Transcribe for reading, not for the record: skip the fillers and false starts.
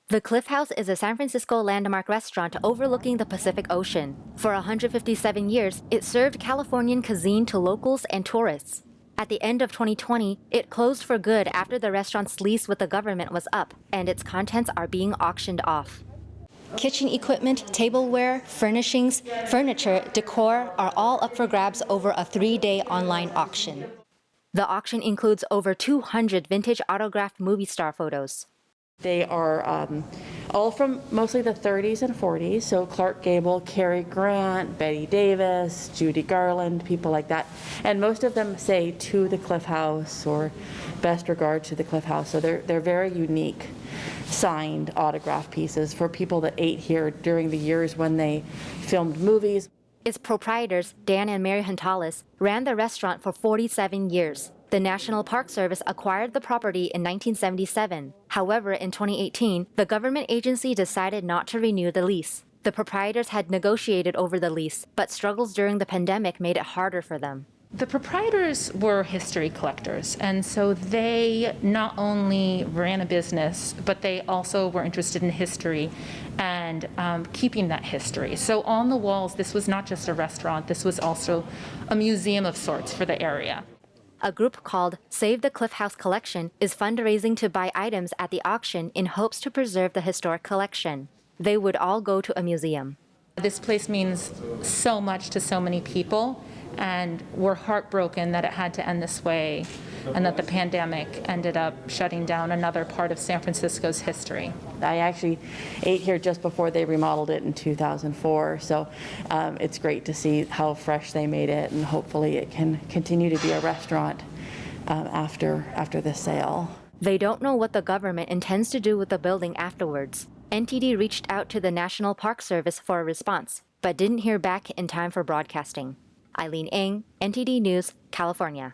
The Cliff House is a San Francisco landmark restaurant overlooking the Pacific Ocean. For 157 years, it served Californian cuisine to locals and tourists. At the end of 2020, it closed for good after the restaurant's lease with the government was up, and its contents are being auctioned off. Kitchen equipment, tableware, furnishings, furniture, decor are all up for grabs over a 3-day online auction. The auction includes over 200 vintage autographed movie star photos. They are all from mostly the 30s and 40s, so Clark Gable, Cary Grant, Betty Davis, Judy Garland, people like that. And most of them say "to the Cliff House" or "best regard to the Cliff House." So they're very unique signed autograph pieces for people that ate here during the years when they filmed movies. Its proprietors, Dan and Mary Huntalis, ran the restaurant for 47 years. The National Park Service acquired the property in 1977. However, in 2018, the government agency decided not to renew the lease. The proprietors had negotiated over the lease, but struggles during the pandemic made it harder for them. The proprietors were history collectors, and so they not only ran a business, but they also were interested in history and keeping that history. So on the walls, this was not just a restaurant, this was also a museum of sorts for the area. A group called Save the Cliff House Collection is fundraising to buy items at the auction in hopes to preserve the historic collection. They would all go to a museum. This place means so much to so many people, and we're heartbroken that it had to end this way and that the pandemic ended up shutting down another part of San Francisco's history. I actually ate here just before they remodeled it in 2004, so it's great to see how fresh they made it, and hopefully it can continue to be a restaurant after the sale. They don't know what the government intends to do with the building afterwards. NTD reached out to the National Park Service for a response, but didn't hear back in time for broadcasting. Ilene Eng, NTD News, California.